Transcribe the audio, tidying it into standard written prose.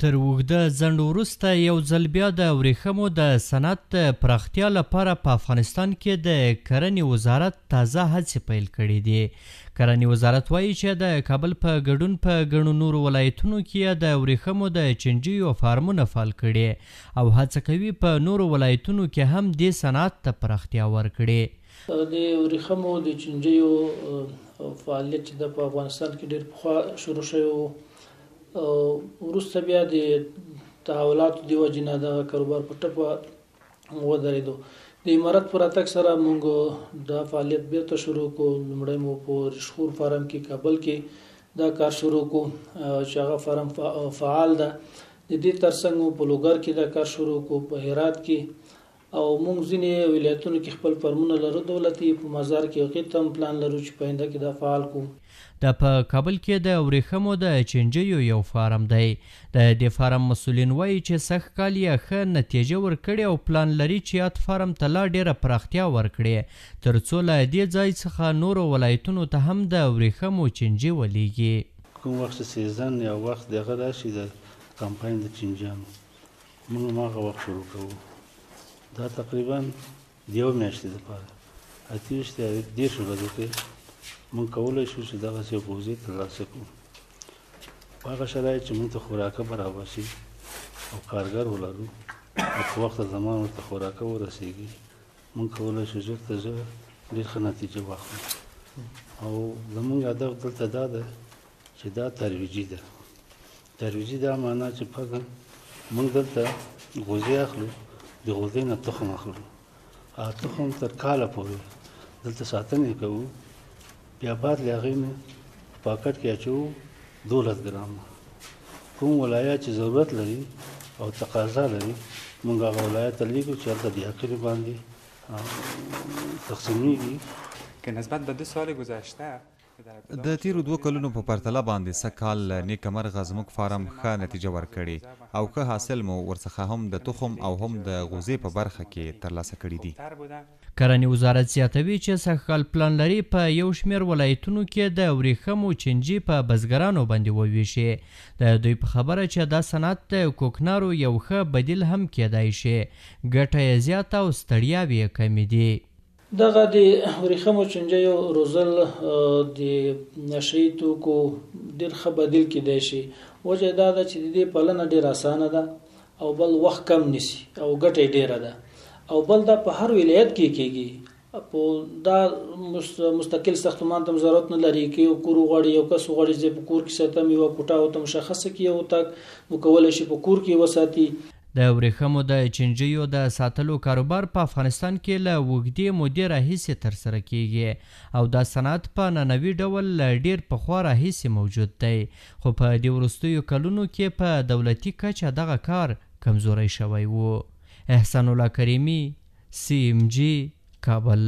تر اوږده ځنډ وروسته یو ځل بیا د ورېښمو د صنعت د پراختیا لپاره په افغانستان کې د کرنې وزارت تازه هڅې پیل کړي دي. کرنې وزارت وایي چې د کابل په ګډون په ګڼو نورو ولایتونو کې د ورېښمو د چینجیو فارمونه فعال کړي او هڅه کوي په نورو ولایتونو کې هم دې صنعت ته پراختیا ورکړي. د ورېښمو د چینجیو فعالیت چې په افغانستان کې ډېر پخوا شروع شوی و، وروسته بیا د تحولاتو د وجې نه دغه کاروبار په ټپه ودرېدو. د امارت په راتګ سره موږ دا فعالیت بیرته شروع کړو. لومړی مو په رشخور فارم کې کابل کې دا کار شروع کړو چې هغه فارم فعال ده. د دې ترڅنګ مو په لوګر کې دا کار شروع کړو، په هرات کې، او موږ ځینې ولایتونو کې خپل فارمونه لرو دولتي. په مزار کې هغې ته هم پلان لرو چې په آینده کې دا فعال کړو. د په کابل کې د ورېښمو د چینجیو یو فارم دی. د دې فارم مسؤلین وایي چې سږ کال یې ښه نتیجه ورکړې او پلان لري چې یاد فارم ته لا ډېره پراختیا ورکړي تر څو له دې ځای څخه نورو ولایتونو ته هم د ورېښمو چینجي ولیږي. کوم وخت سیزن یا وخت دغه راشي د کمپاین د چینجیانو، موږ هماغه وخت شروع کوو. دا تقریبا د یو میاشتې دپاره 28 ورځو کې موږ کولی شو چې دغسې یو پوځي ترلاسه کړو په هغه شرایط چې موږ ته خوراکه برابر شي او کارګر ولرو او په وخت زمان ورته خوراکه ورسېږي. موږ کولی شو ژر تر ژره ډېر ښه نتیجه واخلو. او زموږ هدف دلته دا ده چې دا ترویجي ده. ترویجي دا معنا چې فرضاً موږ دلته غوزې اخلو، د غوزې نه تخم اخلو، هغه تخم تر کاله پورې دلته ساتنې کوو، بیا بعد له هغې نه پاکټ کې اچوو 12 ګرامه. کوم ولایت چې ضرورت لري او تقاضا لري موږ هغه ولایت ته لیږو چې هلته د حقیرې باندې تقسیمیږي. که نسبت به 2 سال گذشته د تیرو 2 کلونو په پرتله باندې سږ کال نیکمرغه زموږ فارم ښه نتیجه ورکړې او ښه حاصل مو ورڅخه هم د تخم او هم د غوزې په برخه کې ترلاسه کړي دي. کرنې وزارت زیاتوي چې سږ کال پلان لري په یو شمېر ولایتونو کې د ورېښمو چینجي په بزګرانو باندې وویشي. د دوی په خبره چې دا صنعت د کوکنارو یو ښه بدیل هم کیدای شي. ګټه یې زیاته او ستړیاوې یې کمې دي. دغه د ورېښمو چینجیو روزل د نشهیي توکو ډېر ښه بدیل کیدای شي. وجه دا ده چې د دې پالنه ډېره اسانه ده او بل وخت کم نیسي او ګټه یې ډېره ده. او بل دا په هر ولایت کې کېږي. په دا مستقل ساختمان ته ضرورت نه لري که یو کور وغواړي، یو کس وغواړي چې په کور کې ساتم، یوه کوټه ورته مشخصه کړي یو اتاق، نو کولی شي په کور کې وساتي. د ورېښمو د چینجیو د ساتلو کاروبار په افغانستان کې له اوږدې مودې راهیسې ترسره کیږي او دا صنعت په نننوي ډول له ډېر پخوا راهیسې موجود دی، خو په دې وروستیو کلونو کې په دولتي کچه دغه کار کمزوری شوی و. احسان الله کریمي، CMG، کابل.